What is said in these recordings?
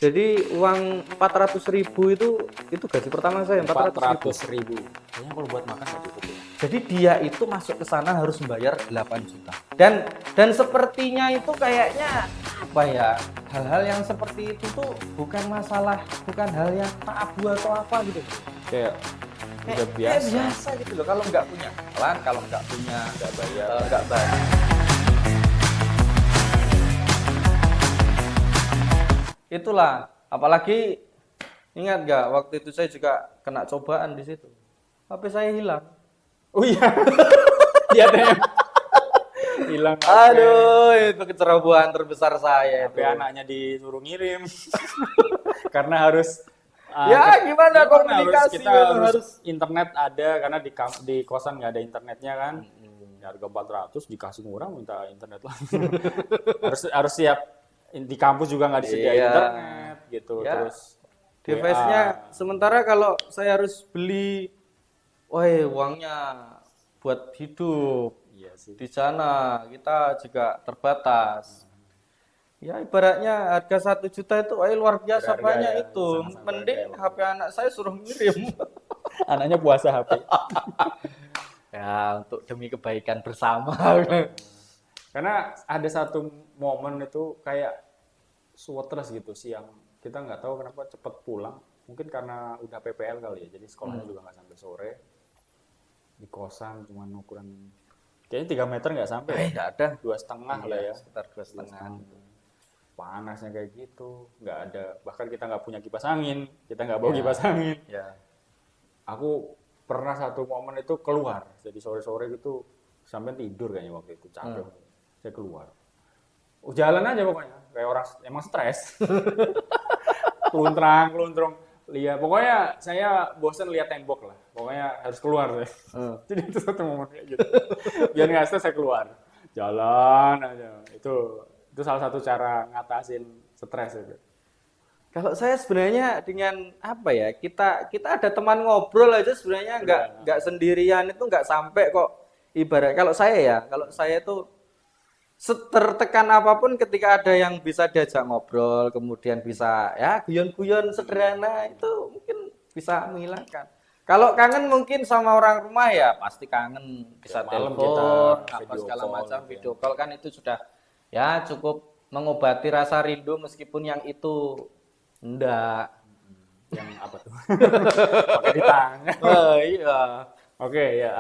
Jadi uang 400.000 itu gaji pertama saya 400.000. Kayaknya kalau buat makan nggak cukup ya. Jadi dia itu masuk ke sana harus membayar 8 juta. Dan sepertinya itu kayaknya apa ya? Hal-hal yang seperti itu tuh bukan hal yang tabu atau apa gitu. Kayak udah Kayak biasa. biasa gitu loh. Kalau nggak punya jalan, kalau nggak punya Nggak bayar. nggak bayar. Itulah, apalagi ingat nggak waktu itu saya juga kena cobaan di situ. HP saya hilang. Oh iya. Dia ada yang hilang. Aduh, itu kecerobohan terbesar saya HP itu. anaknya disuruh ngirim. Karena harus Ya, gimana komunikasi kita memang harus internet ada karena di kosan nggak ada internetnya kan. Harga 400 dikasih murah minta internet lagi. harus siap di kampus juga nggak disediain Iya. internet gitu. Ya. Terus Device-nya WA. sementara kalau saya harus beli, wah uangnya buat hidup. Iya sih. Di sana kita juga terbatas. Ya ibaratnya harga 1 juta itu luar biasa Berharga banyak ya, itu. sangat-sangat Mending berharga. HP anak saya suruh ngirim. Anaknya puasa HP. Ya untuk demi kebaikan bersama. Karena ada satu momen itu kayak sweatless gitu siang. Kita nggak tahu kenapa cepet pulang. Mungkin karena udah PPL kali ya. Jadi sekolahnya juga nggak sampai sore. Di kosan cuma ukuran kayaknya 3 meter nggak sampai. Nggak ada. 2,5 lah ya. Sekitar 2,5. Panasnya kayak gitu. Nggak ada. Bahkan kita nggak punya kipas angin. Kita nggak bawa kipas angin. Ya. Aku pernah satu momen itu keluar. Jadi sore-sore gitu sampai tidur kayaknya waktu itu. Capek. Saya keluar. Jalan aja pokoknya. Kayak orang emang stres. Keluntrang. Lihat. Pokoknya saya bosan lihat tembok lah. Pokoknya harus keluar deh. Jadi itu satu momen kayak gitu. Biar nggak stres saya keluar. Jalan aja. Itu salah satu cara ngatasin stres itu. Kalau saya sebenarnya dengan apa ya, kita ada teman ngobrol aja sebenarnya nggak sendirian itu nggak sampai kok. Ibarat kalau saya itu tertekan apapun ketika ada yang bisa diajak ngobrol, kemudian bisa ya guyon-guyon sederhana itu mungkin bisa menghilangkan. Kalau kangen mungkin sama orang rumah ya pasti kangen, bisa malam telepon, kita apa video segala call, macam ya. video call kan itu sudah ya cukup mengobati rasa rindu meskipun yang itu enggak. Yang apa tuh? Pakai di tangan. Iya. Oke ya,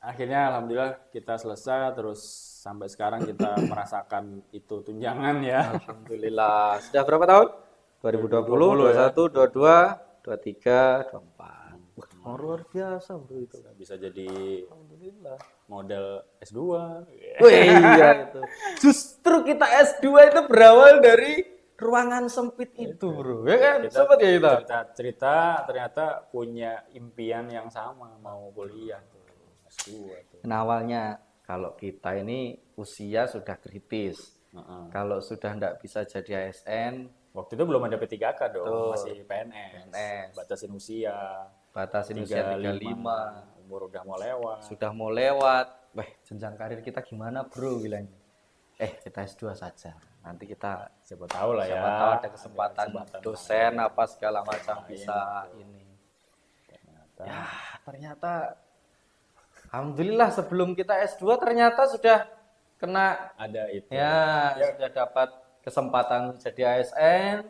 akhirnya alhamdulillah kita selesai terus sampai sekarang kita merasakan itu tunjangan ya. Alhamdulillah. Sudah berapa tahun? 2020, 21, 22, 23, 24. Wah, luar biasa bro itu. Bisa jadi Alhamdulillah. model S2. Wih, iya itu. Justru kita S2 itu berawal dari ruangan sempit itu, bro. Ya kan? Sempet ya kita. Cerita ternyata punya impian yang sama mau kuliah tuh. S2 tuh. Nah, awalnya kalau kita ini usia sudah kritis. Kalau sudah tidak bisa jadi ASN, Waktu itu belum ada P3K dong, Betul. masih PNS. Batasin usia. batasin usia 35. Umur udah mau lewat. Sudah mau lewat. Weh, jenjang karir kita gimana, bro? Bilangnya. Kita S2 saja. Nanti kita Siapa tahu lah ya. siapa tahu ada kesempatan dosen apa segala macam bisa ini. Ya, ternyata alhamdulillah sebelum kita S2 ternyata sudah kena Ada itu. ya, sudah dapat kesempatan jadi ASN.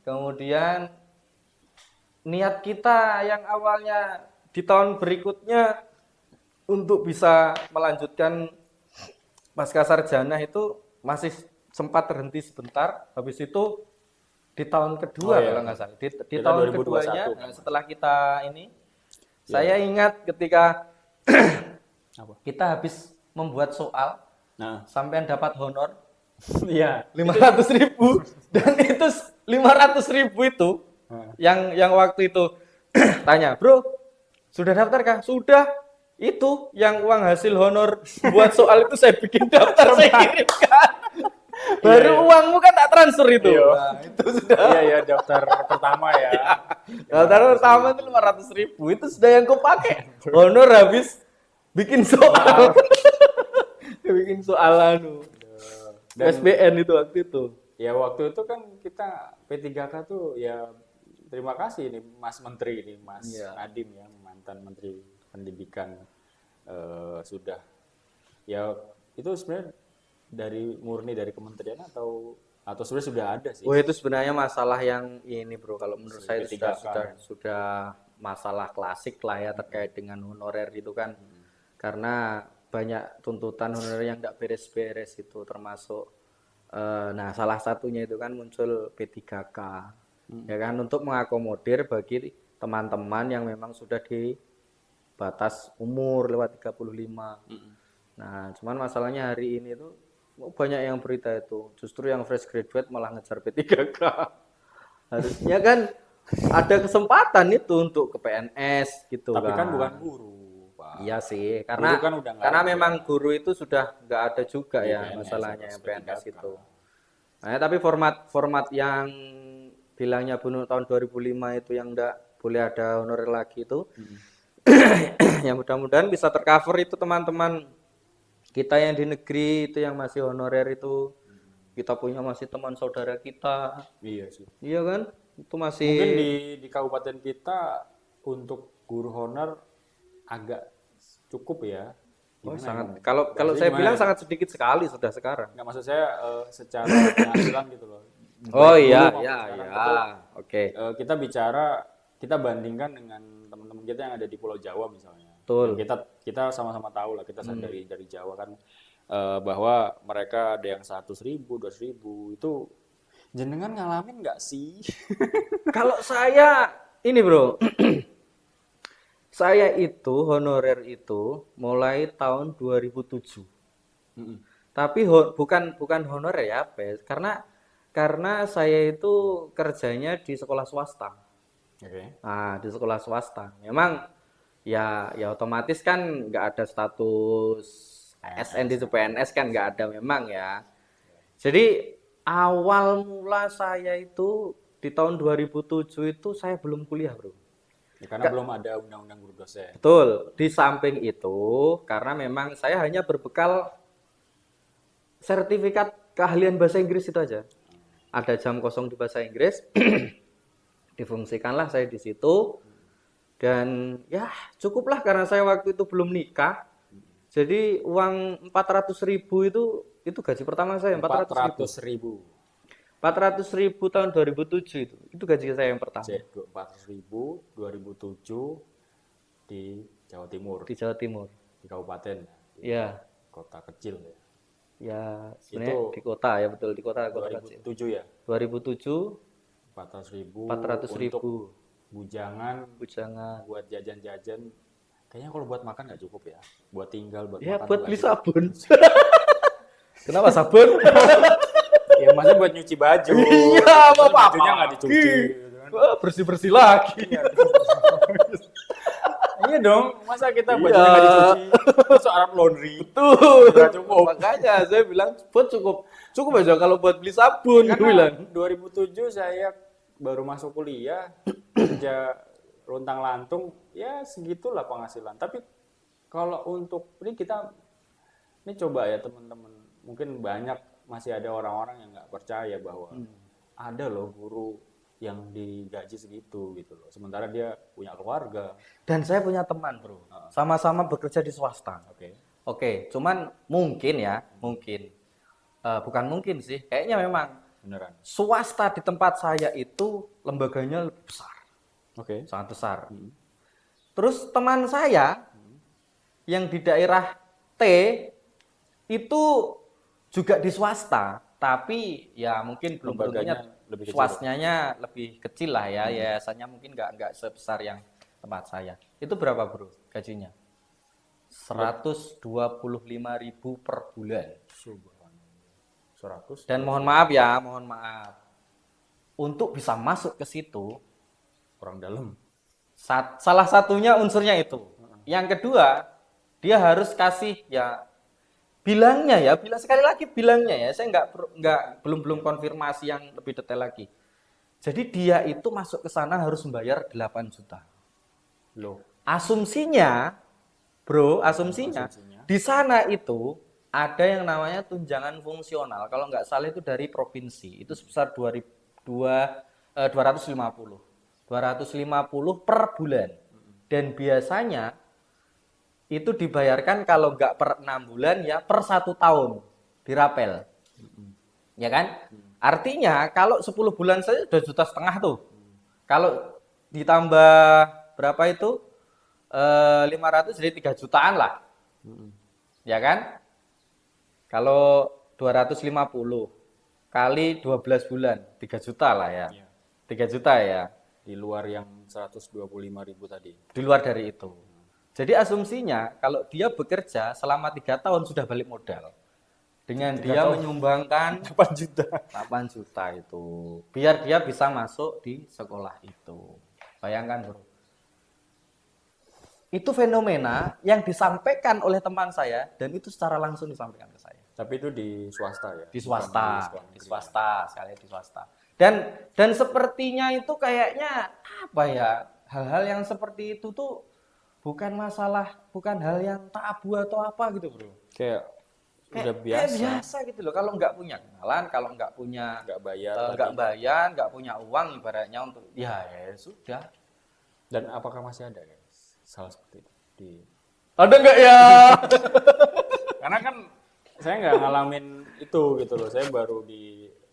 Kemudian niat kita yang awalnya di tahun berikutnya untuk bisa melanjutkan pasca sarjana itu masih sempat terhenti sebentar. Habis itu di tahun kedua kalau nggak salah. Di Kita tahun 2021 keduanya kan. setelah kita ini saya ingat ketika Apa? kita habis membuat soal Nah, sampai dapat honor iya. 500.000 dan itu 500.000 itu yang waktu itu tanya, bro sudah daftar kah? Sudah. Itu yang uang hasil honor buat soal itu saya bikin daftar saya kirimkan. Baru uangmu kan tak transfer itu. Nah, itu sudah. Iya, daftar pertama ya. Daftar pertama itu 500.000 itu sudah yang kupakai. Honor habis bikin soal. Bikin soal SBN itu waktu itu. Ya waktu itu kan kita P3K tuh ya terima kasih ini Mas Menteri ini Mas Iya. Nadiem ya mantan Menteri Pendidikan sudah ya itu sebenarnya murni dari kementerian atau sebenarnya sudah ada sih Oh, itu sebenarnya masalah yang ini bro, kalau menurut saya itu P3K. sudah masalah klasik lah ya terkait dengan honorer itu kan. Karena banyak tuntutan honorer yang nggak beres-beres itu termasuk nah salah satunya itu kan muncul P3K ya kan untuk mengakomodir bagi teman-teman yang memang sudah di batas umur lewat 35. Nah, cuman masalahnya hari ini tuh banyak yang berita itu justru yang fresh graduate malah ngejar P3K. Harusnya kan ada kesempatan itu untuk ke PNS gitu Tapi kan kan. bukan guru, Pak. Iya sih, Guru karena kan udah nggak karena ada memang guru itu sudah nggak ada juga di ya PNS masalahnya atau yang PNS P3K. itu. Nah, tapi format yang bilangnya bunuh tahun 2005 itu yang enggak boleh ada honorer lagi itu. Ya mudah-mudahan bisa tercover itu teman-teman kita yang di negeri itu yang masih honorer itu. Kita punya masih teman saudara kita. Iya sih. Iya kan? Itu masih Mungkin di kabupaten kita untuk guru honor agak cukup ya. oh, Gimana sangat emang? kalau saya Gimana bilang ya? sangat sedikit sekali sudah sekarang. Nggak maksud saya secara penghasilan gitu loh. Oh Baik iya, dulu maupun iya, sekarang iya. itu, Oke. kita bandingkan dengan teman-teman kita yang ada di Pulau Jawa misalnya. Betul. Yang kita sama-sama tahu lah kita dari Jawa kan bahwa mereka ada yang 100.000, 200.000 itu jenengan ngalamin nggak sih? Kalau saya ini bro, saya itu honorer itu mulai tahun 2007. Mm-mm. Tapi bukan honorer ya, Pes. Karena saya itu kerjanya di sekolah swasta. Oke. Nah, di sekolah swasta. Memang ya otomatis kan nggak ada status ASN di PNS kan nggak ada memang ya. Jadi awal mula saya itu di tahun 2007 itu saya belum kuliah, Bro. Ya, karena belum ada undang-undang guru dosen. Betul. Di samping itu karena memang saya hanya berbekal sertifikat keahlian bahasa Inggris itu aja. Ada jam kosong di bahasa Inggris, difungsikanlah saya di situ. Dan ya cukuplah karena saya waktu itu belum nikah. Jadi uang 400.000 itu gaji pertama saya 400.000. 400.000 tahun 2007 itu gaji saya yang pertama 400.000 2007 di Jawa Timur, di Jawa Timur. di kabupaten, di Ya, kota kecil ya. ya sebenarnya Itu di kota ya betul di kota kecil. 2007 ya. 2007 400.000 400.000 untuk bujangan bujangan. buat jajan-jajan. Kayaknya kalau buat makan nggak cukup ya. Buat tinggal, buat Ya makan. buat nggak beli cukup. sabun. Kenapa sabun? Ya maksudnya buat nyuci baju. Iya, mau apa-apa. Bajunya nggak dicuci. Gitu kan. Wah, bersih-bersih lagi. Iya dong, masa kita Iya. bajunya nggak dicuci? Masuk Arab laundry. Tuh. Nggak cukup. Makanya saya bilang buat cukup aja kalau buat beli sabun gue bilang. Karena 2007 saya baru masuk kuliah, kerja lontang-lantung, ya segitulah penghasilan. Tapi kalau untuk ini coba ya teman-teman, mungkin banyak masih ada orang-orang yang nggak percaya bahwa ada loh guru yang digaji segitu gitu loh. Sementara dia punya keluarga. Dan saya punya teman, Bro. Sama-sama bekerja di swasta. Oke. Oke, cuman mungkin bukan mungkin sih, kayaknya memang Beneran. swasta di tempat saya itu lembaganya lebih besar, Oke. sangat besar. Terus teman saya yang di daerah T itu juga di swasta, tapi ya mungkin belum Lembaganya tentunya lebih kecil. swastanya lebih kecil lah ya, yayasannya mungkin nggak sebesar yang tempat saya. Itu berapa bro gajinya? 125.000 per bulan. 100. Dan mohon maaf, untuk bisa masuk ke situ Orang dalam. salah satunya unsurnya itu. Yang kedua, dia harus kasih ya bilangnya ya, sekali lagi bilangnya ya. Saya belum konfirmasi yang lebih detail lagi. Jadi dia itu masuk ke sana harus membayar 8 juta. Loh. Asumsinya, bro, asumsinya di sana itu ada yang namanya tunjangan fungsional. Kalau nggak salah itu dari provinsi. Itu sebesar 250. 250 per bulan. Dan biasanya itu dibayarkan kalau nggak per 6 bulan ya per 1 tahun dirapel. Ya kan? Artinya kalau 10 bulan saja sudah 1,5 juta tuh. Kalau ditambah berapa itu? 500 jadi 3 jutaan lah. Ya kan? Kalau 250 kali 12 bulan, 3 juta lah ya. Iya. 3 juta ya. Di luar yang 125.000 tadi. Di luar dari itu. Jadi asumsinya kalau dia bekerja selama 3 tahun sudah balik modal. Dengan 3 dia tahun. menyumbangkan 8 juta. 8 juta itu. Biar dia bisa masuk di sekolah itu. Bayangkan bro. Itu fenomena yang disampaikan oleh teman saya dan itu secara langsung disampaikan ke saya. Tapi itu di swasta ya? Di swasta, Bukan di swasta, sekali di swasta. Dan sepertinya itu kayaknya apa ya? Hal-hal yang seperti itu tuh bukan hal yang tabu atau apa gitu, bro. Kayak udah Kayak biasa. biasa gitu loh. Kalau nggak punya kenalan, kalau nggak punya Nggak bayar. nggak bayar, nggak punya uang ibaratnya untuk ya sudah. Dan apakah masih ada guys? Salah seperti itu. Ada nggak ya? Karena kan saya nggak ngalamin itu gitu loh. Saya baru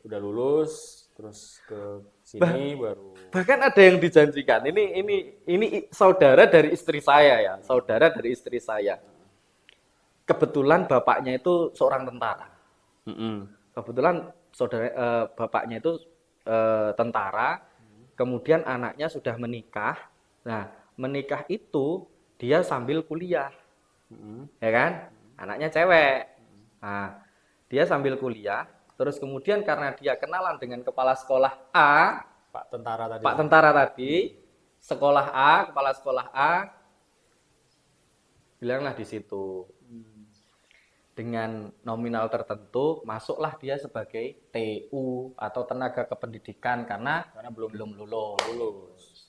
udah lulus, terus ke sini baru. Bahkan ada yang dijanjikan. Ini saudara dari istri saya ya, saudara dari istri saya. Kebetulan bapaknya itu seorang tentara. Kebetulan bapaknya itu tentara. Kemudian anaknya sudah menikah. Nah, menikah itu dia sambil kuliah, ya kan? Anaknya cewek. Nah, dia sambil kuliah. Terus kemudian karena dia kenalan dengan kepala sekolah A, Pak tentara tadi. Pak tentara tadi, sekolah A, kepala sekolah A, bilanglah di situ. Dengan nominal tertentu, masuklah dia sebagai TU atau tenaga kependidikan karena belum lulus.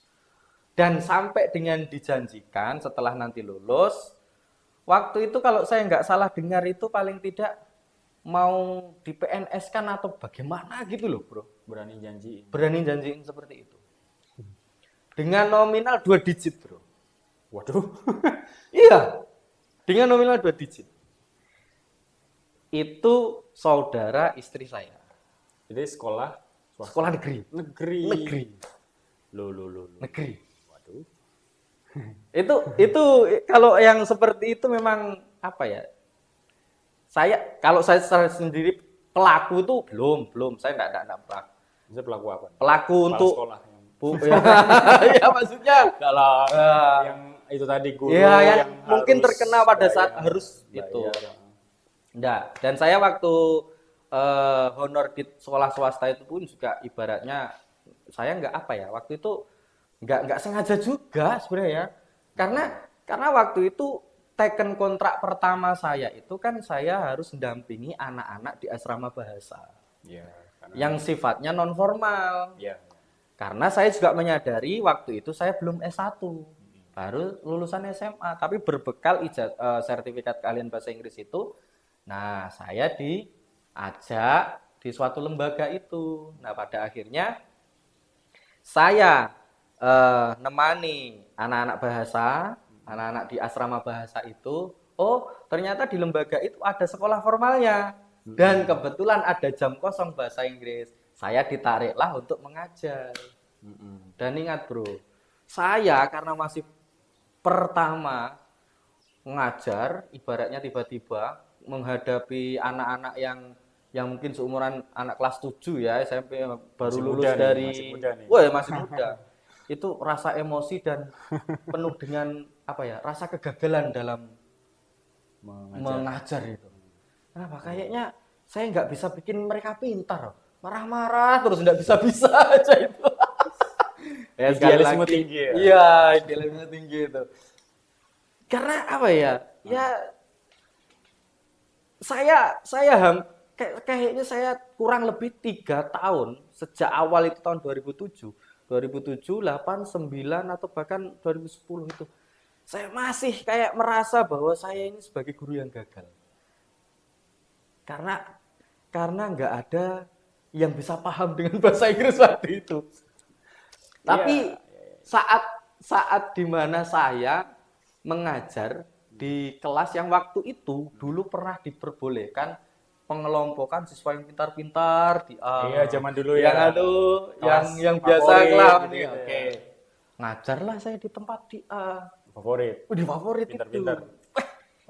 Dan sampai dengan dijanjikan setelah nanti lulus, waktu itu kalau saya nggak salah dengar itu paling tidak mau di PNS-kan atau bagaimana gitu loh bro. Berani janjiin. Berani janjiin seperti itu. Dengan nominal 2 digit bro. Waduh. Iya, dengan nominal 2 digit. Itu saudara istri saya. Jadi sekolah swasta. Sekolah negeri. Negeri. Loh. Negeri. Waduh. Itu kalau yang seperti itu memang apa ya? Kalau saya sendiri pelaku itu belum saya enggak pelaku. Bisa pelaku apa? Pelaku Kepala untuk sekolah ya maksudnya dalam yang itu tadi guru ya, yang mungkin harus terkena pada saat bayar, harus itu. Enggak. Dan saya waktu honor di sekolah swasta itu pun juga ibaratnya saya enggak apa ya, waktu itu enggak sengaja juga sebenarnya. Karena waktu itu teken kontrak pertama saya itu kan saya harus mendampingi anak-anak di asrama bahasa. Ya, Yang sifatnya non formal. Ya. Karena saya juga menyadari waktu itu saya belum S1. Baru lulusan SMA, tapi berbekal sertifikat keahlian bahasa Inggris itu. Nah, saya diajak di suatu lembaga itu. Nah, pada akhirnya saya nemani anak-anak bahasa, anak-anak di asrama bahasa itu. Oh, ternyata di lembaga itu ada sekolah formalnya. Dan kebetulan ada jam kosong bahasa Inggris. Saya ditariklah untuk mengajar. Dan ingat bro, saya karena masih pertama mengajar, ibaratnya tiba-tiba menghadapi anak-anak yang mungkin seumuran anak kelas 7 ya, SMP baru Masih lulus muda nih, dari masih muda nih. wah masih muda. Itu rasa emosi dan penuh dengan apa ya, rasa kegagalan dalam mengajar itu. Kenapa? Kayaknya saya nggak bisa bikin mereka pintar, marah-marah terus nggak bisa aja itu. Ya, Idealisme tinggi ya? Iya, idealisme tinggi itu. Karena apa ya? Ya kayaknya saya kurang lebih 3 tahun sejak awal itu tahun 2007, 8, 9 atau bahkan 2010 itu. Saya masih kayak merasa bahwa saya ini sebagai guru yang gagal. karena nggak ada yang bisa paham dengan bahasa Inggris waktu itu. Tapi saat dimana saya mengajar di kelas yang waktu itu dulu pernah diperbolehkan pengelompokan siswa yang pintar-pintar di Iya, zaman dulu yang ya. aduh, Kelas yang biasa favorit kelas gitu nih. ya. Oke. Ngajarlah saya di tempat di A. Favorit. Di favorit Pintar-pintar. itu.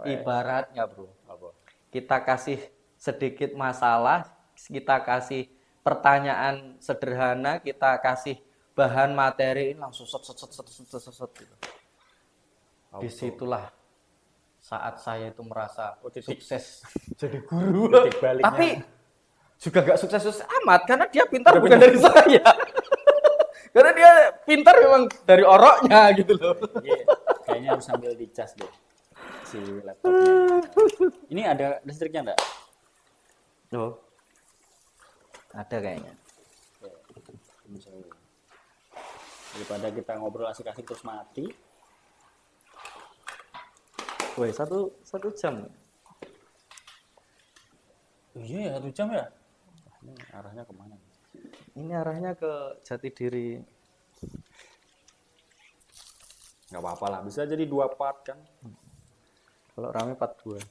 Ibaratnya, Bro. Apa? Kita kasih sedikit masalah, kita kasih pertanyaan sederhana, kita kasih bahan materi langsung set gitu. Disitulah saat saya itu merasa sukses jadi guru. Titik baliknya. Tapi juga gak sukses-sukses amat karena dia pintar bukan dari saya. Karena dia pintar memang dari oroknya gitu loh. Iya, kayaknya harus sambil dicas deh si laptopnya. Ini ada listriknya enggak? Oh. Ada kayaknya. Daripada kita ngobrol asik-asik terus mati. Woi, satu jam. Oh, iya ya, 1 jam ya? Ini arahnya kemana? Ini arahnya ke Jatidiri. Nggak apa-apa lah, bisa jadi 2 part kan? Kalau rame 42.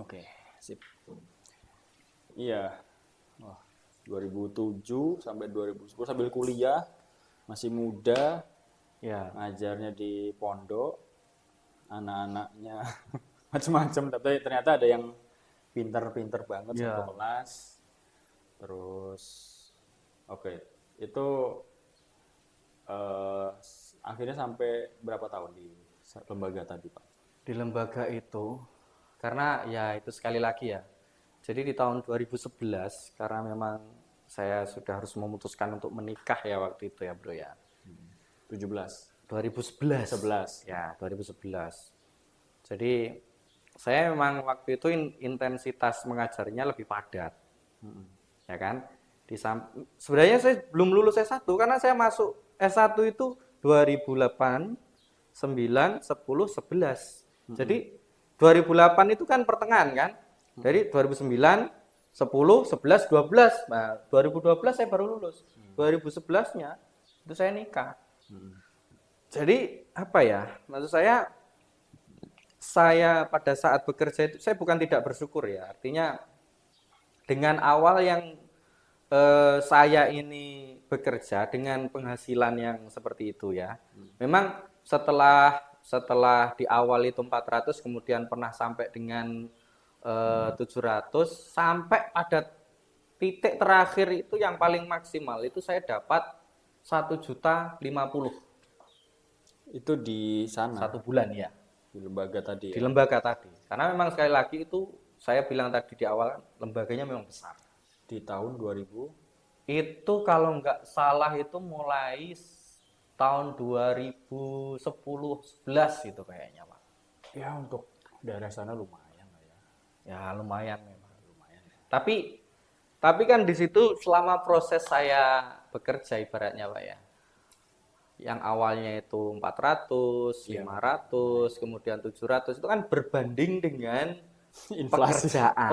Oke, sip. Iya. Wah, 2007 sampai 2010 sambil kuliah, masih muda, Ya. ngajarnya di pondok, anak-anaknya macam-macam, tapi ternyata ada yang pinter-pinter banget Ya. satu kelas. Terus, oke, itu akhirnya sampai berapa tahun di lembaga tadi, Pak? Di lembaga itu karena ya itu sekali lagi ya. Jadi di tahun 2011 karena memang saya sudah harus memutuskan untuk menikah ya waktu itu ya, Bro ya. 17. 2011. 11. Ya, 2011. Jadi saya memang waktu itu intensitas mengajarnya lebih padat. Ya kan? Sebenarnya saya belum lulus S1 karena saya masuk S1 itu 2008, 9, 10, 11. Jadi 2008 itu kan pertengahan kan? Dari 2009, 10, 11, 12. Nah, 2012 saya baru lulus. 2011-nya itu saya nikah. Jadi apa ya? Maksud saya pada saat bekerja itu saya bukan tidak bersyukur ya. Artinya dengan awal yang saya ini bekerja dengan penghasilan yang seperti itu ya. Memang setelah di awal itu 400 kemudian pernah sampai dengan 700 sampai pada titik terakhir itu yang paling maksimal itu saya dapat 1.050.000 Itu di sana, 1 bulan ya di lembaga tadi di ya? lembaga tadi. Karena memang sekali lagi itu saya bilang tadi di awal lembaganya memang besar. Di tahun 2000? Itu kalau nggak salah itu mulai tahun 2010-11 gitu kayaknya, Pak. Ya, untuk daerah sana lumayan lah ya. Ya lumayan memang. Lumayan. Tapi kan di situ selama proses saya bekerja ibaratnya, Pak ya. Yang awalnya itu 400, 500, kemudian 700 itu kan berbanding dengan Inflasi. pekerjaan.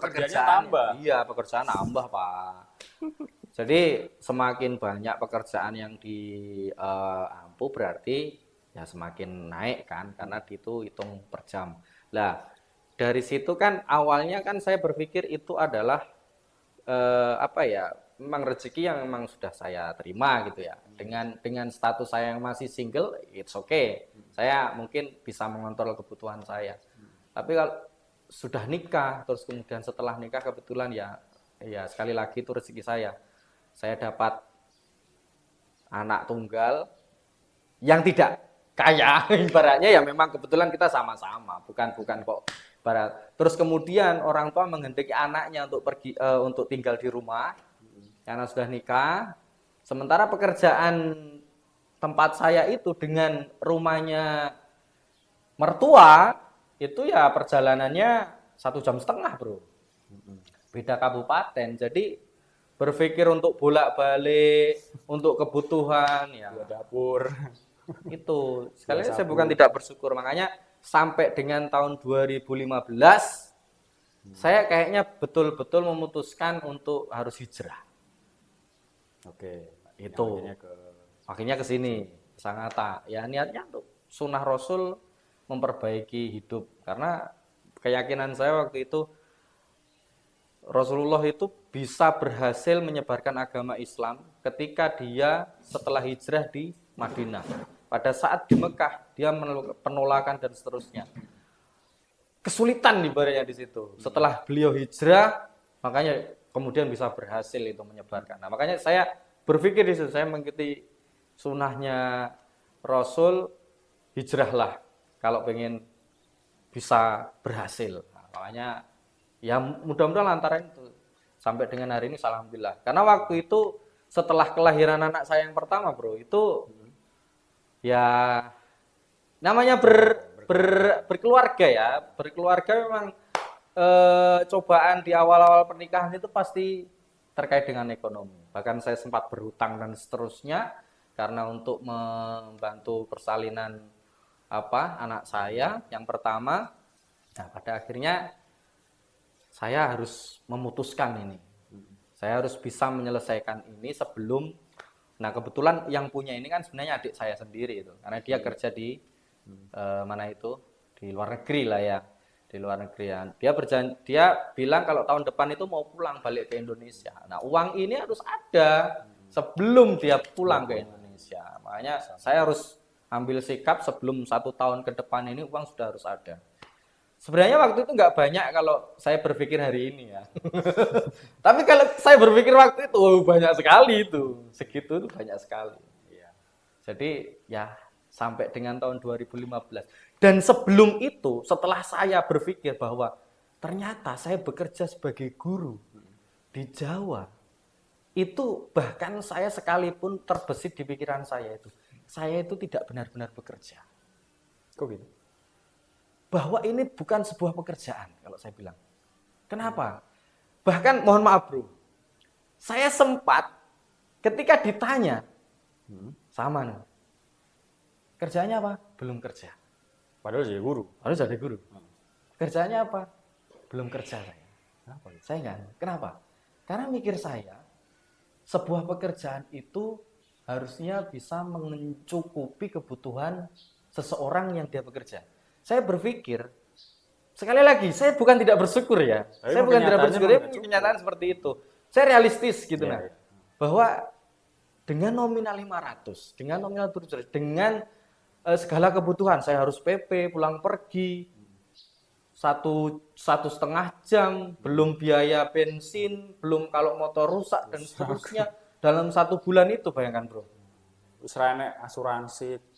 Pekerjaannya tambah. Iya, pekerjaan nambah, Pak. Jadi semakin banyak pekerjaan yang diampu berarti ya semakin naik kan karena itu hitung per jam. Lah, dari situ kan awalnya kan saya berpikir itu adalah memang rezeki yang memang sudah saya terima gitu ya. Dengan status saya yang masih single, it's okay. Saya mungkin bisa mengontrol kebutuhan saya. Tapi kalau sudah nikah terus kemudian setelah nikah kebetulan ya sekali lagi itu rezeki saya dapat anak tunggal yang tidak kaya ibaratnya ya memang kebetulan kita sama-sama bukan kok barat terus kemudian orang tua menghendaki anaknya untuk pergi untuk tinggal di rumah karena sudah nikah sementara pekerjaan tempat saya itu dengan rumahnya mertua itu ya perjalanannya 1,5 jam, bro. Beda kabupaten. Jadi berpikir untuk bolak-balik, untuk kebutuhan, ya Dua dapur. itu. Sekali Dua saya sapu. bukan tidak bersyukur. Makanya sampai dengan tahun 2015, saya kayaknya betul-betul memutuskan untuk harus hijrah. Oke. Itu. Akhirnya ke sini, Sangatta. Ya niatnya untuk sunnah Rasul, memperbaiki hidup. Karena keyakinan saya waktu itu Rasulullah itu bisa berhasil menyebarkan agama Islam ketika dia setelah hijrah di Madinah. Pada saat di Mekah dia penolakan dan seterusnya. Kesulitan ibaratnya di situ. Setelah beliau hijrah, makanya kemudian bisa berhasil itu menyebarkan. Nah, makanya saya berpikir di situ, saya mengikuti sunnahnya Rasul, hijrahlah kalau pengen bisa berhasil. Nah, makanya ya mudah-mudahan lantaran itu sampai dengan hari ini alhamdulillah. Karena waktu itu setelah kelahiran anak saya yang pertama, bro, itu ya namanya berkeluarga ya. Berkeluarga memang cobaan di awal-awal pernikahan itu pasti terkait dengan ekonomi. Bahkan saya sempat berhutang dan seterusnya karena untuk membantu persalinan anak saya yang pertama. Nah, pada akhirnya saya harus memutuskan ini. Saya harus bisa menyelesaikan ini sebelum. Nah, kebetulan yang punya ini kan sebenarnya adik saya sendiri itu, karena dia kerja di mana itu, di luar negeri lah ya, di luar negeri ya. Dia bilang kalau tahun depan itu mau pulang balik ke Indonesia. Nah, uang ini harus ada sebelum dia pulang ke Indonesia. Makanya saya harus ambil sikap sebelum 1 tahun ke depan ini uang sudah harus ada. Sebenarnya waktu itu nggak banyak kalau saya berpikir hari ini ya. Tapi kalau saya berpikir waktu itu, banyak sekali itu. Segitu itu banyak sekali. Ya. Jadi ya sampai dengan tahun 2015. Dan sebelum itu, setelah saya berpikir bahwa ternyata saya bekerja sebagai guru di Jawa, itu bahkan saya sekalipun terbesit di pikiran saya itu tidak benar-benar bekerja. Kok gitu? Bahwa ini bukan sebuah pekerjaan kalau saya bilang. Kenapa? Bahkan mohon maaf bro, saya sempat ketika ditanya sama nih, kerjanya apa? Belum kerja. Padahal jadi guru. Harus jadi guru. Kerjanya apa? Belum kerja saya. Kenapa? Saya enggak. Kenapa? Karena mikir saya, sebuah pekerjaan itu harusnya bisa mencukupi kebutuhan seseorang yang dia bekerja. Saya berpikir, sekali lagi, saya bukan tidak bersyukur ya. Saya bukan tidak bersyukur, ya kenyataan seperti itu. Saya realistis gitu nah. Bahwa dengan nominal 500, dengan nominal 700, dengan segala kebutuhan, saya harus PP, pulang pergi, 1,5 jam, belum biaya bensin, belum kalau motor rusak dan seterusnya. Dalam 1 bulan itu bayangkan bro. Serane asuransi.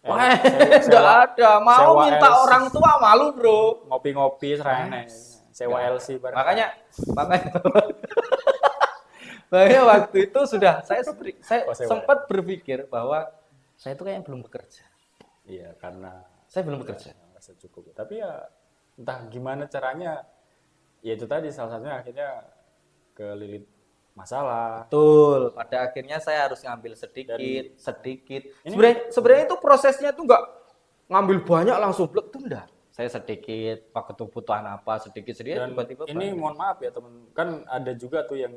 Wah, enggak ada. Mau minta LC. Orang tua malu, Bro. Ngopi-ngopi serane. Sewa LC bareng. Makanya makanya waktu itu sudah saya sempat berpikir bahwa saya itu kayaknya belum bekerja. Iya, karena saya belum bekerja. Merasa cukup. Tapi ya entah gimana caranya, ya itu tadi salah satunya akhirnya kelilit masalah. Betul. Pada akhirnya saya harus ngambil sedikit. Sebenarnya itu prosesnya tuh nggak ngambil banyak langsung blek tuh enggak. Saya sedikit, pakai kebutuhan apa sedikit tiba-tiba. Ini mohon maaf ya teman, kan ada juga tuh yang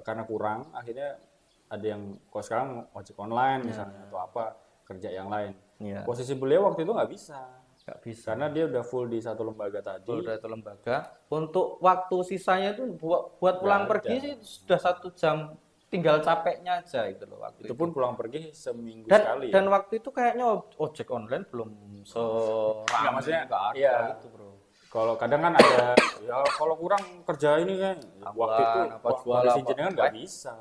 karena kurang, akhirnya ada yang kalau sekarang ojek online misalnya atau apa kerja yang lain. Ya. Posisi beliau waktu itu nggak bisa. Nggak bisa. Karena dia udah full di satu lembaga tadi. Full di satu lembaga. Untuk waktu sisanya itu buat pulang pergi sih sudah 1 jam, tinggal capeknya aja itu loh waktu itu. Itu pun pulang pergi seminggu sekali. Dan waktu itu kayaknya ojek online belum maksudnya nggak ada iya, gitu bro. Kalau kadang kan ada ya kalau kurang kerja ini kan waktu itu kondisi jenengan nggak bisa.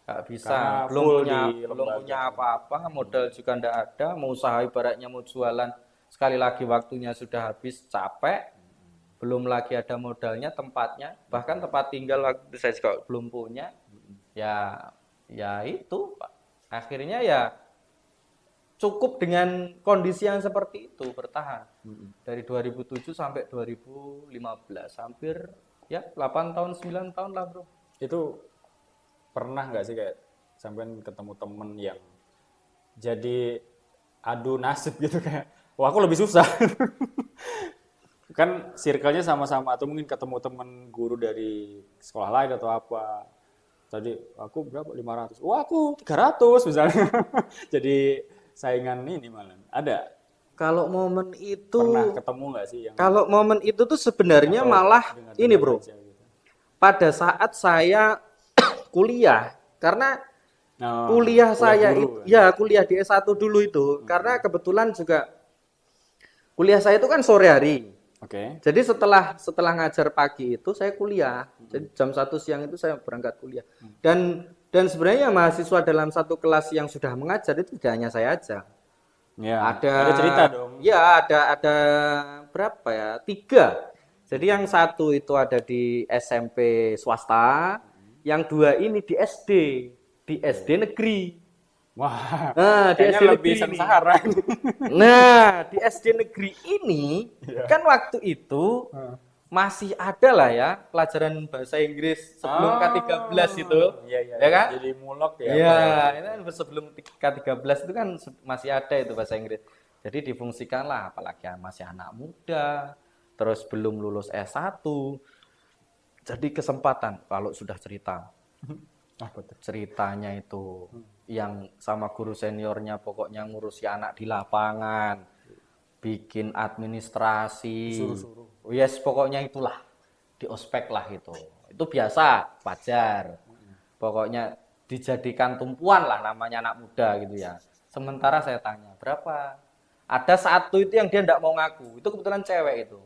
Nggak bisa. Belum punya apa-apa, modal juga nggak ada. Mau usaha ibaratnya mau jualan. Sekali lagi waktunya sudah habis, capek, belum lagi ada modalnya, tempatnya, bahkan tempat tinggal waktu saya juga belum punya, ya itu, Pak. Akhirnya ya cukup dengan kondisi yang seperti itu bertahan dari 2007 sampai 2015 hampir ya 8 tahun 9 tahun lah bro. Itu pernah nggak sih kayak sampean ketemu temen yang jadi adu nasib gitu kayak wah aku lebih susah kan circle-nya sama-sama atau mungkin ketemu temen guru dari sekolah lain atau apa tadi aku berapa 500 wah aku 300 misalnya jadi saingan ini malah ada Kalau momen itu pernah ketemu nggak sih yang kalau momen itu tuh sebenarnya atau malah dengar-dengar ini bro. aja gitu? Pada saat saya kuliah karena Oh, kuliah saya guru, itu ya kuliah di S1 dulu itu karena kebetulan juga kuliah saya itu kan sore hari. Oke. Jadi setelah ngajar pagi itu saya kuliah. Jadi jam 1 siang itu saya berangkat kuliah. Dan sebenarnya mahasiswa dalam satu kelas yang sudah mengajar itu tidak hanya saya aja. Ya, Ada cerita dong. Ya, ada berapa ya? 3. Jadi yang satu itu ada di SMP swasta, yang 2 ini di SD negeri. Wah, Nah, di kayaknya SD lebih negeri ini. sengsara. Nah, di SD negeri ini Iya. kan waktu itu masih ada lah ya pelajaran bahasa Inggris sebelum K13 itu. Iya, iya. Ya kan? Jadi mulok ya. Iya, itu kan sebelum K13 itu kan masih ada itu bahasa Inggris. Jadi difungsikanlah apalagi masih anak muda, terus belum lulus S1. Jadi kesempatan kalau sudah cerita. Apa tuh? Ceritanya itu yang sama guru seniornya pokoknya ngurusi anak di lapangan, bikin administrasi. Suruh-suruh. Yes, pokoknya itulah. Di ospek lah itu. Itu biasa, wajar. Pokoknya dijadikan tumpuan lah namanya anak muda gitu ya. Sementara saya tanya, berapa? Ada satu itu yang dia enggak mau ngaku. Itu kebetulan cewek itu.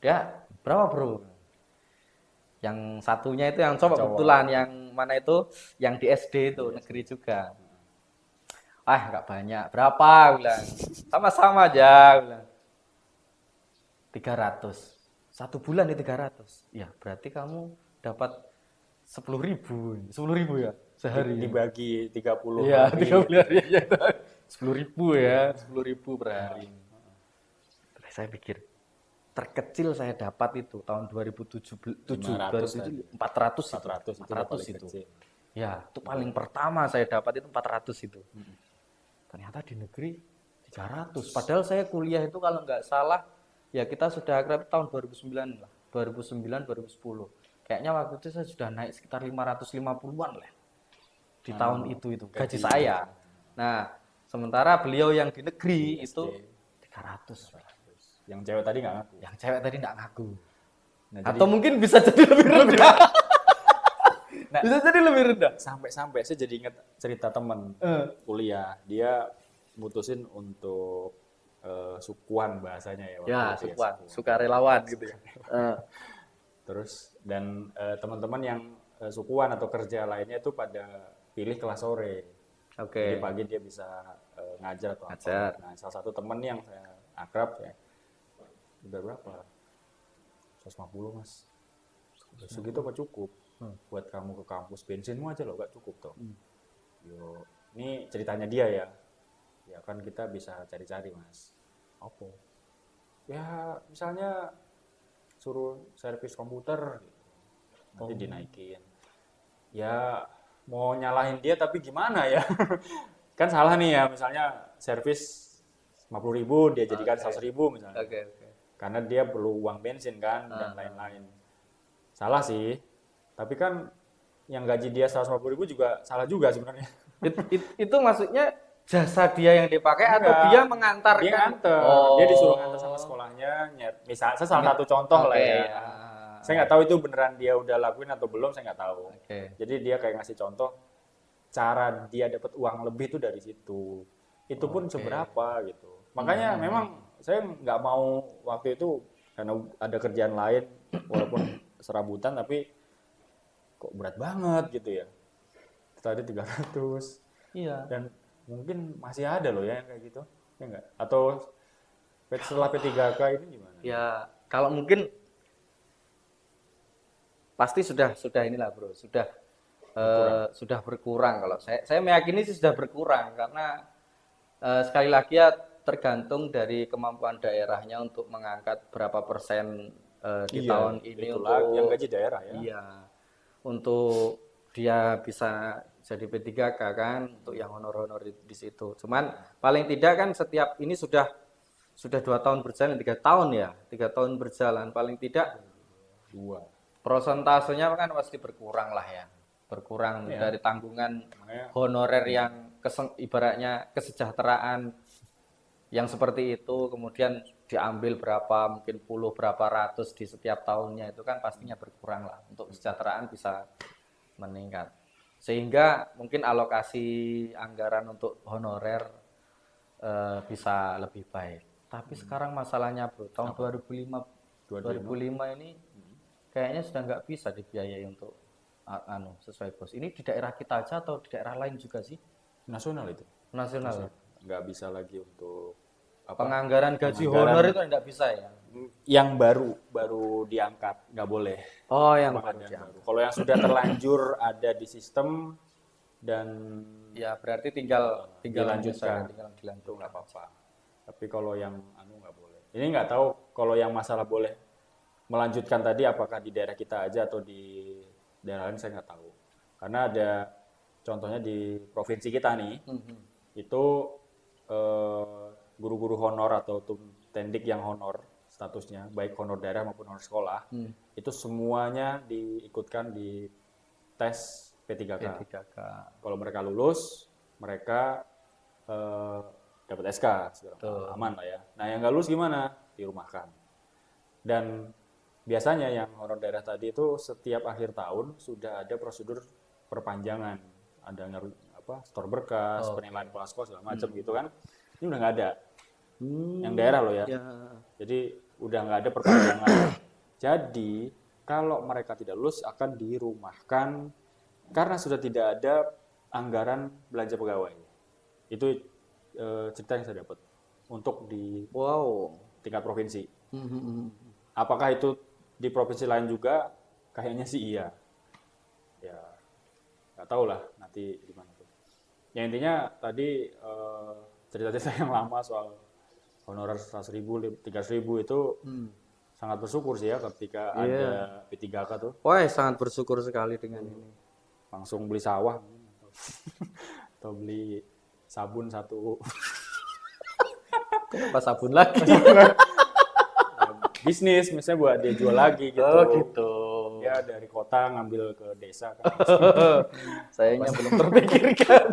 Dia, berapa bro? Yang satunya itu yang coba kebetulan yang mana itu? Yang di SD itu, negeri juga. Ah, enggak banyak. Berapa? Bilang. Sama-sama aja. Bilang. 300. 1 bulan nih 300. Ya, berarti kamu dapat 10.000. 10.000 ya sehari. Dibagi 30 Iya, hari. 30 hari ya. 10.000 ya, 10.000 per hari. Terus saya pikir terkecil saya dapat itu tahun 2007 400 400 itu. Ya, itu paling pertama saya dapat itu 400 itu. Ternyata di negeri 300. Padahal saya kuliah itu kalau nggak salah ya kita sudah akrab tahun 2009 lah. 2009 2010. Kayaknya waktu itu saya sudah naik sekitar 550-an lah. Di tahun itu gaji saya. Nah, sementara beliau yang di negeri itu 300. Yang cewek tadi nggak ngaku. Yang cewek tadi nggak ngaku. Nah, Atau mungkin bisa jadi lebih rendah. Nah, Bisa jadi lebih rendah. sampai saya jadi ingat cerita teman kuliah. Dia mutusin untuk sukuan bahasanya ya. waktu Ya, itu sukuan, sukarelawan gitu ya. Terus dan teman-teman yang sukuan atau kerja lainnya itu pada pilih kelas sore. Jadi Oke. pagi dia bisa ngajar atau Ngajar. apa. Nah, salah satu teman yang saya akrab ya, udah berapa? 150 mas. Segitu apa cukup? Buat kamu ke kampus bensinmu aja loh, gak cukup toh. Yo, ini ceritanya dia ya. Ya kan kita bisa cari-cari mas. Apa? Ya misalnya suruh servis komputer, gitu. Nanti dinaikin. Ya mau nyalahin dia tapi gimana ya? Kan salah nih ya, misalnya servis 50.000 dia jadikan 100.000 misalnya. Oke. Karena dia perlu uang bensin kan dan lain-lain. Salah sih. Tapi kan yang gaji dia 150.000 juga salah juga sebenarnya. Itu maksudnya jasa dia yang dipakai atau Enggak. dia mengantarkan? Dia nganter. Oh. Dia disuruh nganter sama sekolahnya. Misalnya salah satu contoh lah Oke, ya. ya. Saya nggak tahu itu beneran dia udah lakuin atau belum, saya nggak tahu. Oke. Jadi dia kayak ngasih contoh cara dia dapat uang lebih itu dari situ. Itu pun seberapa gitu. Makanya memang saya nggak mau waktu itu karena ada kerjaan lain walaupun serabutan tapi kok berat banget gitu ya. Tadi 300. Iya. Dan mungkin masih ada loh ya yang kayak gitu. Ya enggak? Atau setelah P3K ini gimana? Ya, kalau mungkin pasti sudah inilah bro, sudah berkurang kalau saya meyakini sih sudah berkurang karena Sekali lagi ya tergantung dari kemampuan daerahnya untuk mengangkat berapa persen di Iya, tahun ini itulah yang untuk gaji daerah ya. iya untuk dia bisa jadi P3K kan untuk yang honor-honor di situ. Cuman paling tidak kan setiap ini sudah 2 tahun berjalan 3 tahun ya 3 tahun berjalan paling tidak 2. prosentasenya kan pasti berkurang lah ya berkurang Iya. dari tanggungan Makanya honorer yang ibaratnya kesejahteraan yang seperti itu kemudian diambil berapa mungkin berapa ratus di setiap tahunnya itu kan pastinya berkurang lah untuk kesejahteraan bisa meningkat sehingga mungkin alokasi anggaran untuk honorer bisa lebih baik tapi sekarang masalahnya bro tahun 2005 ini kayaknya sudah nggak bisa dibiayai untuk sesuai bos ini di daerah kita aja atau di daerah lain juga sih nasional itu. nasional Nggak bisa lagi untuk penganggaran gaji honor itu nggak bisa ya yang baru diangkat, nggak boleh. oh yang Penganggaran yang baru. Kalau yang sudah terlanjur ada di sistem dan ya berarti tinggal dilanjutkan, tinggal itu dilanjutkan nggak apa-apa. Tapi kalau yang nggak boleh. Ini nggak tahu kalau yang masalah boleh melanjutkan tadi apakah di daerah kita aja atau di daerah lain saya nggak tahu. Karena ada contohnya di provinsi kita nih, itu guru-guru honor atau tendik yang honor statusnya, baik honor daerah maupun honor sekolah, itu semuanya diikutkan di tes P3K. P3K Kalau mereka lulus, mereka dapat SK, aman lah ya. Nah yang nggak lulus gimana? Dirumahkan. Dan biasanya yang honor daerah tadi itu setiap akhir tahun sudah ada prosedur perpanjangan, ada store berkas, penilaian kepala sekolah segala macam gitu kan. Ini udah nggak ada. Yang daerah loh ya. Jadi udah nggak ada perpanjangan. Jadi kalau mereka tidak lulus akan dirumahkan karena sudah tidak ada anggaran belanja pegawai. Itu cerita yang saya dapat untuk di tingkat provinsi. Apakah itu di provinsi lain juga? Kayaknya sih iya. Ya nggak tahu lah nanti gimana tuh. Ya intinya tadi cerita-cerita yang lama soal honorer 100.000, 300.000 itu sangat bersyukur sih ya ketika ada P3K tuh. Wah sangat bersyukur sekali dengan ini. Langsung beli sawah atau beli sabun satu. Kenapa sabun lagi? Bisnis misalnya buat dia jual lagi gitu. Oh gitu. Ya dari kota ngambil ke desa kan. Sayangnya belum terpikirkan.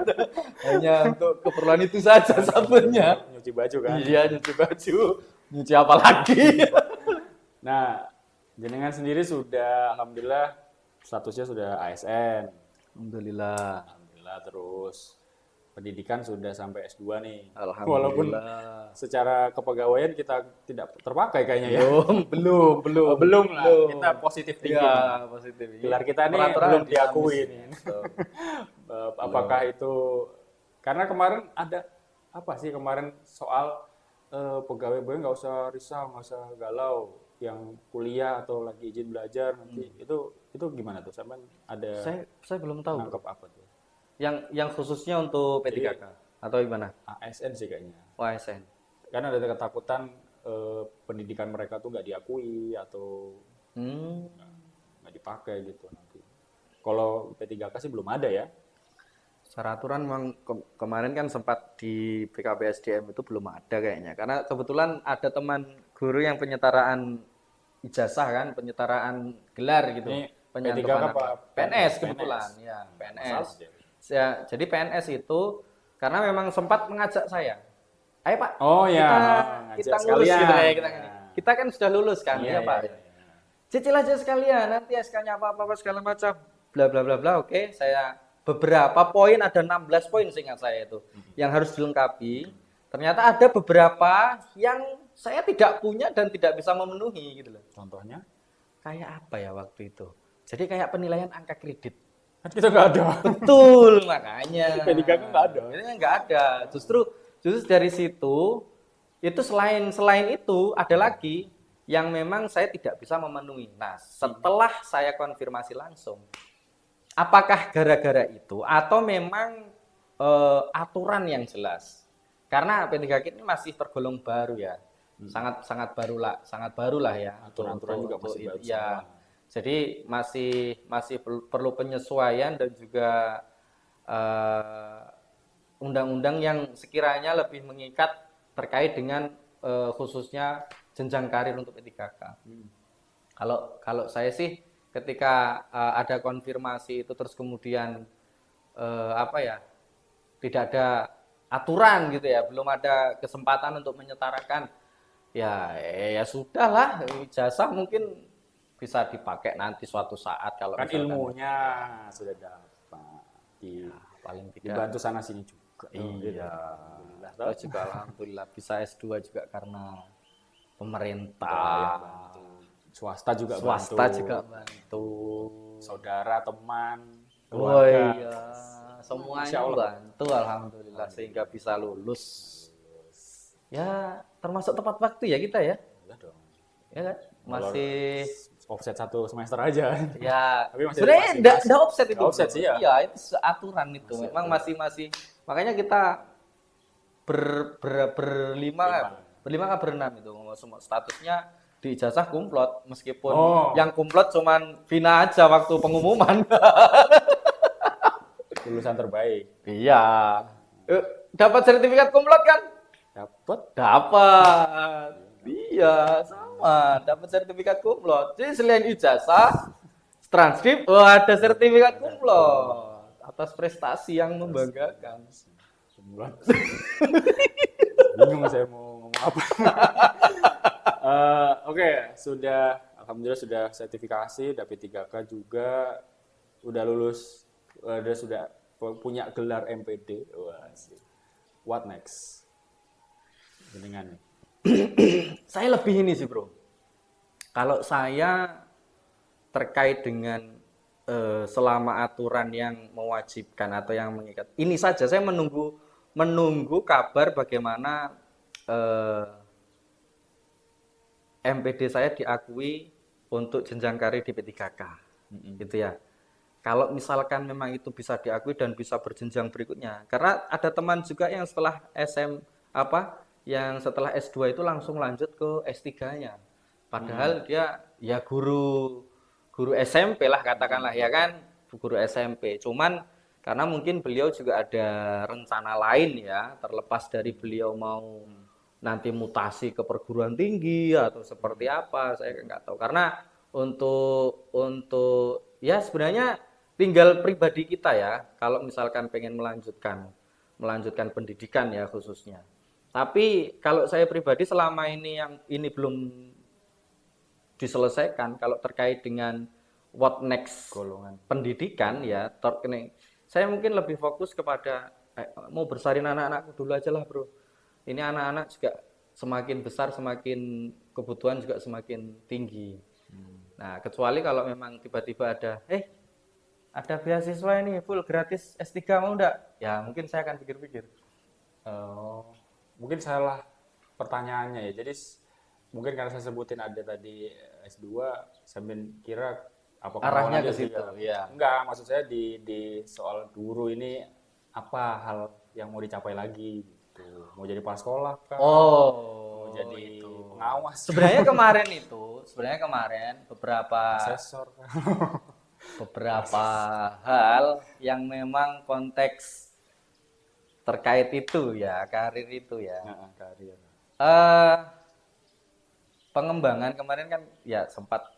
Hanya untuk keperluan itu saja sabunnya. Nyuci baju kan. Iya nyuci baju. Nyuci apa lagi? Nah, jenengan sendiri sudah alhamdulillah statusnya sudah ASN. Alhamdulillah. Alhamdulillah terus pendidikan sudah sampai S2 nih. Alhamdulillah. Walaupun secara kepegawaian kita tidak terpakai kayaknya ya. Belum lah. Kita positif tinggi. Ya, positif. Gelar kita nih Peraturan belum diakui nih. Apakah itu karena kemarin ada apa sih kemarin soal pegawai nggak usah risau, nggak usah galau yang kuliah atau lagi izin belajar nanti itu gimana tuh? Sampai ada saya belum tahu. nangkep apa tuh? Yang khususnya untuk P3K atau gimana? ASN sih kayaknya. ASN. Karena ada ketakutan pendidikan mereka tuh nggak diakui atau nggak dipakai gitu nanti. Kalau P3K sih belum ada ya. Secara aturan memang kemarin kan sempat di BKPSDM itu belum ada kayaknya. Karena kebetulan ada teman guru yang penyetaraan ijazah kan, penyetaraan gelar gitu. Ini Penyantuman P3K apa? PNS kebetulan, ya PNS. Ya, jadi PNS itu karena memang sempat mengajak saya. Ayo Pak, kita ngurus gitu ya. Kita kan sudah lulus kan, ya Pak. Cicil aja sekalian, nanti SK-nya apa-apa segala macam. Bla bla bla bla. Oke, saya beberapa poin ada 16 poin seingat saya itu yang harus dilengkapi. Ternyata ada beberapa yang saya tidak punya dan tidak bisa memenuhi gitu loh. Contohnya? Kayak apa ya waktu itu? Jadi kayak penilaian angka kredit. Kan kita nggak ada. Betul, makanya. P3K nggak ada. Ini nggak ada. Justru dari situ, itu selain itu ada lagi yang memang saya tidak bisa memenuhi. Nah, setelah saya konfirmasi langsung, apakah gara-gara itu atau memang aturan yang jelas? karena P3K ini masih tergolong baru ya. Sangat baru lah ya. Aturan-aturan juga untuk masih baru ya. semua. Jadi masih perlu penyesuaian dan juga eh, undang-undang yang sekiranya lebih mengikat terkait dengan khususnya jenjang karir untuk P3K. Kalau saya sih ketika ada konfirmasi itu terus kemudian apa ya, tidak ada aturan gitu ya, belum ada kesempatan untuk menyetarakan, ya sudahlah, ijazah mungkin bisa dipakai nanti suatu saat kalau Kan misalkan ilmunya sudah dapat paling tidak. dibantu sana sini juga. Iya, Alhamdulillah. saya juga alhamdulillah bisa S2 juga karena Yang pemerintah, bantu. Swasta juga swasta bantu. juga bantu. Saudara, teman, Oh keluarga. iya, semuanya Masya Allah. bantu alhamdulillah sehingga bisa lulus. Ya, termasuk tepat waktu ya kita ya. Iya dong. Ya kan? Masih Offset 1 semester aja. ya Tapi masih sebenarnya masih- enggak offset itu. nggak offset Bro. sih ya. Iya, itu aturan itu. Masih Memang masih makanya kita berlima kan berenam itu semua statusnya di ijazah kumlot meskipun yang kumlot cuman Vina aja waktu pengumuman. Lulusan terbaik. Iya. Dapat sertifikat kumlot kan? Dapat. Dapat. Iya, sama. Dapat sertifikat kumlot. Jadi selain ijazah, transkrip, ada sertifikat kumlot atas prestasi yang membanggakan. Bulan. Bingung saya mau ngomong apa. Oke, alhamdulillah sudah sertifikasi, udah P3K juga, udah lulus, sudah punya gelar MPD. Wah, asik. What next? Dengan Saya lebih ini sih, Bro. Kalau saya terkait dengan selama aturan yang mewajibkan atau yang mengikat, ini saja saya menunggu kabar bagaimana MPD saya diakui untuk jenjang karir di P3K, gitu ya. Kalau misalkan memang itu bisa diakui dan bisa berjenjang berikutnya, karena ada teman juga yang setelah yang setelah S2 itu langsung lanjut ke S3-nya. Padahal dia ya guru SMP lah katakanlah ya kan, guru SMP. Cuman karena mungkin beliau juga ada rencana lain ya, terlepas dari beliau mau nanti mutasi ke perguruan tinggi atau seperti apa, saya nggak tahu. Karena untuk ya sebenarnya tinggal pribadi kita ya, kalau misalkan pengen melanjutkan pendidikan ya khususnya. Tapi kalau saya pribadi selama ini yang ini belum diselesaikan, kalau terkait dengan what next golongan pendidikan ya, saya mungkin lebih fokus kepada mau besarin anak-anakku dulu aja lah, Bro. Ini anak-anak juga semakin besar, semakin kebutuhan juga semakin tinggi. Nah, kecuali kalau memang tiba-tiba ada beasiswa ini full gratis S3 mau enggak? Ya, mungkin saya akan pikir-pikir. Mungkin salah pertanyaannya ya. Jadi mungkin karena saya sebutin ada tadi S2, saya kira apa Arahnya ke situ, ya. Enggak, maksud saya di soal guru ini apa hal yang mau dicapai lagi gitu. Mau jadi kepala sekolah kah? Mau jadi pengawas. Sebenarnya kemarin beberapa asesor kah? beberapa hal yang memang konteks terkait itu ya, karir itu ya. Karir. Pengembangan kemarin kan ya sempat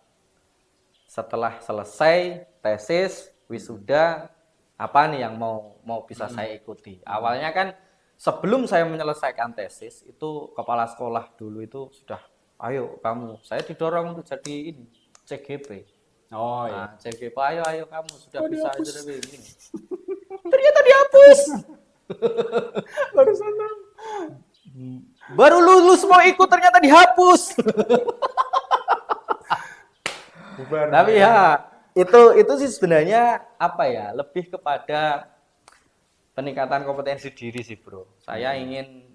setelah selesai tesis, wisuda, apa nih yang mau bisa saya ikuti. Awalnya kan sebelum saya menyelesaikan tesis itu kepala sekolah dulu itu sudah, ayo kamu, saya didorong untuk jadi ini CGP. Oh iya. CGP, ayo kamu sudah bisa jadi begini. Ternyata dihapus. Baru lulus mau ikut ternyata dihapus. Tapi ya itu sih sebenarnya apa ya, lebih kepada peningkatan kompetensi diri sih, Bro. Saya ingin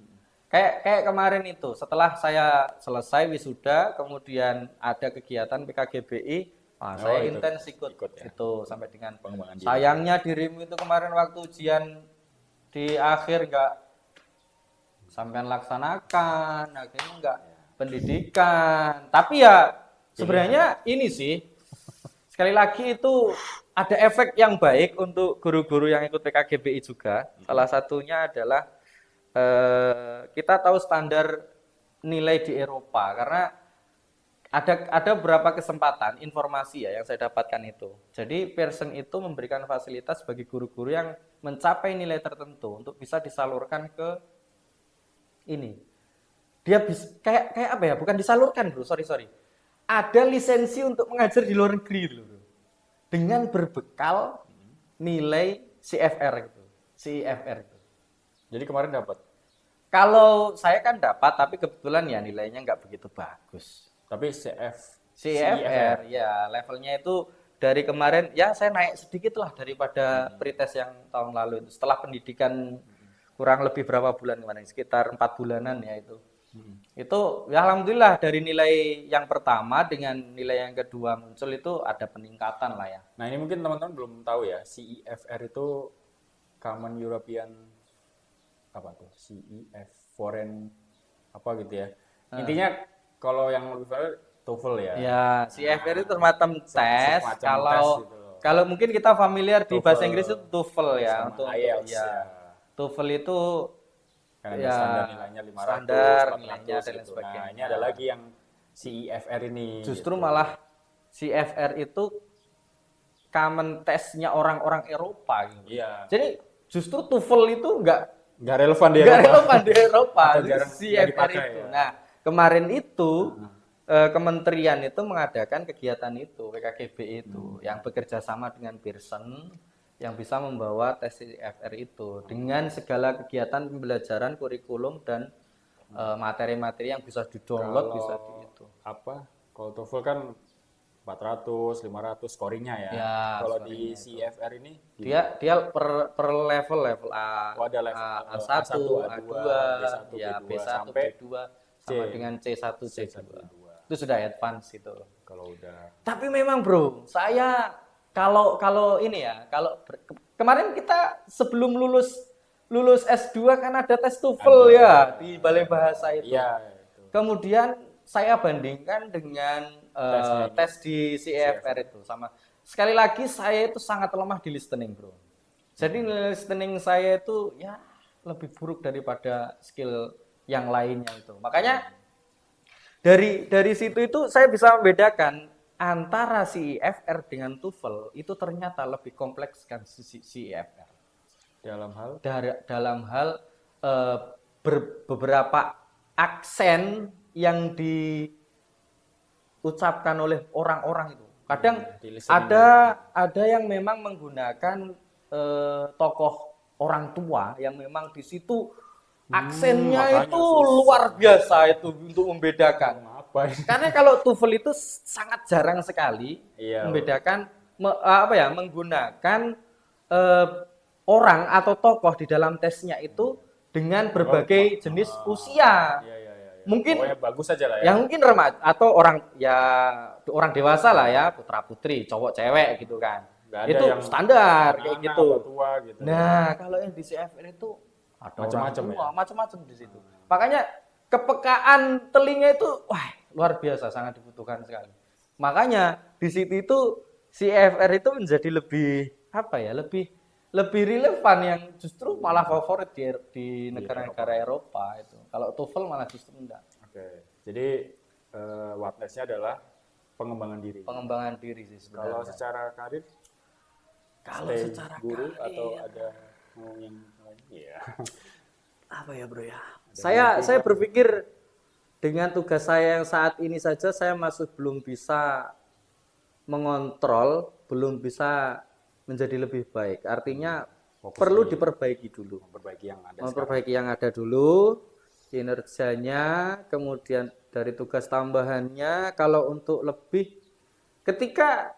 kayak kemarin itu, setelah saya selesai wisuda kemudian ada kegiatan PKGBI, saya intens ikut ya. Itu sampai dengan pengembangan diri. Sayangnya dirimu itu kemarin waktu ujian di akhir sampean laksanakan, akhirnya enggak pendidikan. Tapi ya sebenarnya ini sih sekali lagi itu ada efek yang baik untuk guru-guru yang ikut PKGBI juga. Salah satunya adalah kita tahu standar nilai di Eropa karena ada beberapa kesempatan informasi ya yang saya dapatkan itu. Jadi Pearson itu memberikan fasilitas bagi guru-guru yang mencapai nilai tertentu untuk bisa disalurkan ke ini. Dia bisa kayak apa ya? Bukan disalurkan, Bro. Sorry. Ada lisensi untuk mengajar di luar negeri gitu, Bro. Dengan berbekal nilai CFR itu. CFR itu. Jadi kemarin dapat. Kalau saya kan dapat, tapi kebetulan ya nilainya nggak begitu bagus. Tapi CFR ya levelnya itu dari kemarin ya saya naik sedikit lah daripada pretest yang tahun lalu itu. Setelah pendidikan kurang lebih berapa bulan kemarin, sekitar 4 bulanan ya itu. Itu ya alhamdulillah dari nilai yang pertama dengan nilai yang kedua muncul itu ada peningkatan lah ya. Nah ini mungkin teman-teman belum tahu ya, CEFR itu Common European apa tuh? CEF Foreign apa gitu ya. Intinya kalau yang lebih familiar TOEFL ya. Ya, CFR itu semacam tes. semacam Kalau tes gitu. kalau mungkin kita familiar di bahasa TOEFL Inggris itu TOEFL ya sama untuk IELTS ya. TOEFL itu Kan ada ya, standar nilainya 500, standar 400 nilainya dan lain gitu. sebagainya. Nah, ini ada lagi yang CEFR ini. Justru gitu. malah CFR itu common testnya orang-orang Eropa gitu. Iya. Jadi justru TOEFL itu Nggak relevan di nggak Eropa. relevan di Eropa. Atau Jadi jarang CFR dipakai, itu. ya. Nah, kemarin itu kementerian itu mengadakan kegiatan itu, PKGBI itu, yang bekerja sama dengan Pearson yang bisa membawa tes CFR itu dengan segala kegiatan pembelajaran, kurikulum dan materi-materi yang bisa di-download, bisa di itu. Apa? Kalau TOEFL kan 400, 500 scoringnya ya. Ya, Kalau di CFR ini Dia per level A, Oh, ada level A1, A1, A2, B1, ya B2, B1, sampai B2 sama C. dengan C1, C2. C1, Itu sudah advance itu. kalau udah Tapi memang bro, saya kalau ini ya, kemarin kita sebelum lulus S2 kan ada tes TOEFL ya di Balai Bahasa itu. Iya, itu. Kemudian saya bandingkan dengan tes di CFR itu sama. Sekali lagi saya itu sangat lemah di listening, bro. Jadi listening saya itu ya lebih buruk daripada skill yang lainnya itu. Makanya dari situ itu saya bisa membedakan antara CEFR dengan TOEFL itu ternyata lebih kompleks kan CEFR. Dalam hal beberapa aksen yang diucapkan oleh orang-orang itu. Kadang ada yang memang menggunakan tokoh orang tua yang memang di situ aksennya itu luar biasa itu untuk membedakan. Karena kalau TOEFL itu sangat jarang sekali membedakan menggunakan orang atau tokoh di dalam tesnya itu dengan berbagai jenis usia. Mungkin bagus aja lah ya. Yang mungkin remaja atau orang dewasa lah ya, putra putri, cowok cewek gitu kan. Itu standar kayak gitu. Nah, kalau yang di CFR itu ada macam-macam di situ. Makanya kepekaan telinga itu luar biasa, sangat dibutuhkan sekali. Makanya di situ itu CFR itu menjadi lebih lebih relevan yang justru malah favorit di negara-negara Eropa itu. Kalau TOEFL malah justru enggak. Oke. Jadi WATES-nya adalah pengembangan diri. Pengembangan diri sih sebenarnya. Kalau secara karir guru atau ada mau yang lain? Iya. Apa ya, Bro ya? Saya berpikir dengan tugas saya yang saat ini saja saya masih belum bisa mengontrol, belum bisa menjadi lebih baik. Artinya perlu diperbaiki dulu. Memperbaiki yang ada dulu, kinerjanya, kemudian dari tugas tambahannya. Kalau untuk lebih, ketika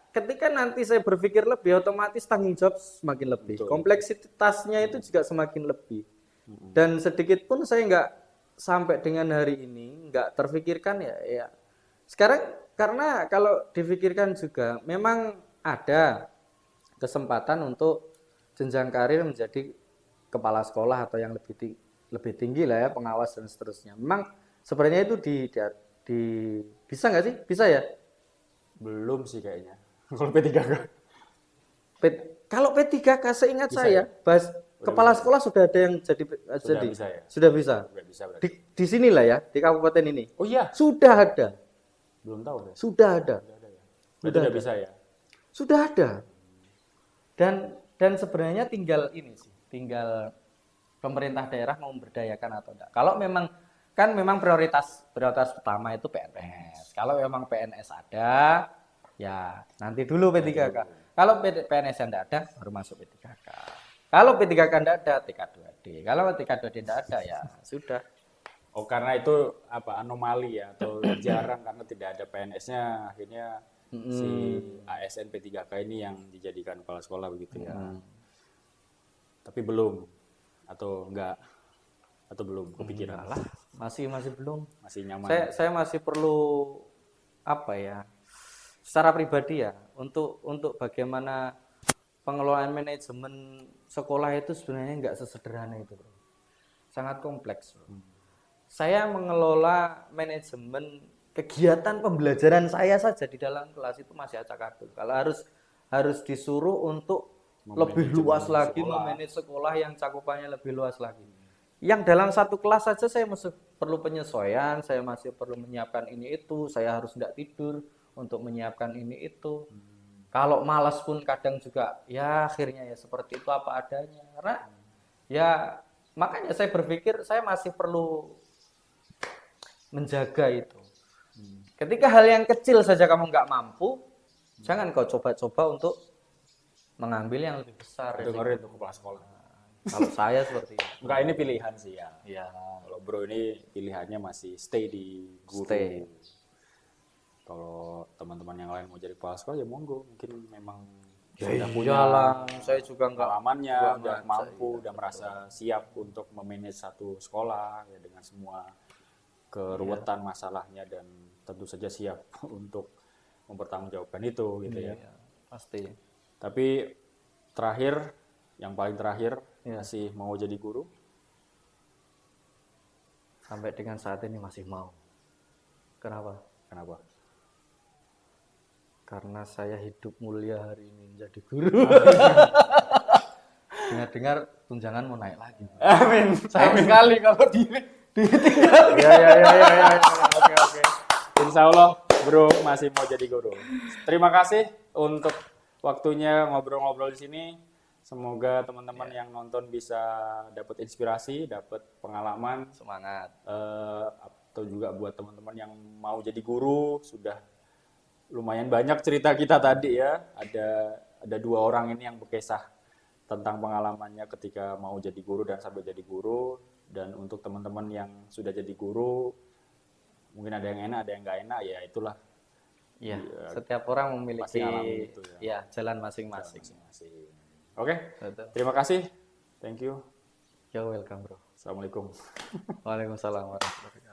nanti saya berpikir lebih, otomatis tanggung jawab semakin lebih. Betul. Kompleksitasnya itu juga semakin lebih. Dan sedikit pun saya nggak sampai dengan hari ini nggak terfikirkan ya. Sekarang karena kalau difikirkan juga memang ada kesempatan untuk jenjang karir menjadi kepala sekolah atau yang lebih lebih tinggi lah ya, pengawas dan seterusnya. Memang sebenarnya itu di bisa nggak sih? Bisa ya? Belum sih kayaknya. Kalau P3K. Kalau P3K seingat Bisa saya, ya? kepala sekolah sudah ada yang jadi Sudah bisa ya? sudah bisa. Sudah bisa berarti. Di sinilah ya, di kabupaten ini. Oh iya, Sudah ada. belum tahu deh. Sudah ada. Sudah ada ya. Berarti udah bisa ya? Sudah ada. Dan sebenarnya tinggal ini sih, tinggal pemerintah daerah mau memberdayakan atau enggak. Kalau memang kan memang prioritas utama itu PNS. Kalau memang PNS ada, ya nanti dulu P3K. Kalau PNS yang enggak ada, baru masuk P3K. Kalau P3K enggak ada, TK2D. Kalau TK2D enggak ada, ya sudah. Oh karena itu apa anomali ya atau jarang karena tidak ada PNS-nya akhirnya si ASN P3K ini yang dijadikan kepala sekolah begitu ya. Tapi belum atau enggak atau belum kepikiran Lah, masih belum. masih nyaman. Saya masih perlu apa ya? Secara pribadi ya, untuk bagaimana pengelolaan manajemen sekolah itu sebenarnya nggak sesederhana itu, bro. Sangat kompleks, bro. Saya mengelola manajemen kegiatan pembelajaran saya saja di dalam kelas itu masih acak-adul. Kalau harus disuruh untuk lebih luas lagi, memanage sekolah yang cakupannya lebih luas lagi. Yang dalam satu kelas saja saya masih perlu penyesuaian, saya masih perlu menyiapkan ini itu, saya harus tidak tidur untuk menyiapkan ini itu. Kalau malas pun kadang juga ya akhirnya ya seperti itu apa adanya. Karena ya makanya saya berpikir saya masih perlu menjaga itu. Ketika hal yang kecil saja kamu nggak mampu, jangan kau coba-coba untuk mengambil yang lebih besar. Dengerin itu kepala sekolah. Kalau saya seperti itu. Enggak ini pilihan sih ya. Ya, Kalau bro ini pilihannya masih stay di guru. Stay. Kalau teman-teman yang lain mau jadi kepala sekolah ya monggo. Mungkin memang ya sudah punya iyalah, saya juga nggak pengalamannya, nggak udah maksa, mampu, iya, udah merasa siap untuk memanage satu sekolah ya dengan semua keruwetan masalahnya dan tentu saja siap untuk mempertanggungjawabkan itu gitu ya. Iya, pasti. Tapi terakhir, yang paling terakhir Iya. masih mau jadi guru? Sampai dengan saat ini masih mau. Kenapa? Kenapa? Karena saya hidup mulia hari ini menjadi guru. Dengar-dengar tunjangan mau naik lagi. Amin. Sayang sekali kalau ditinggal. Ya. Oke. Insya Allah bro masih mau jadi guru. Terima kasih untuk waktunya ngobrol-ngobrol di sini. Semoga teman-teman yang nonton bisa dapat inspirasi, dapat pengalaman. Semangat. Atau juga buat teman-teman yang mau jadi guru, sudah lumayan banyak cerita kita tadi ya. Ada 2 orang ini yang berkisah tentang pengalamannya ketika mau jadi guru dan sampai jadi guru. Dan untuk teman-teman yang sudah jadi guru, mungkin ada yang enak, ada yang nggak enak, ya itulah. Ya, setiap orang memiliki pasti alami itu ya, jalan masing-masing. Oke, Betul. terima kasih. Thank you. You're welcome, bro. Assalamualaikum. Waalaikumsalam warahmatullahi wabarakatuh.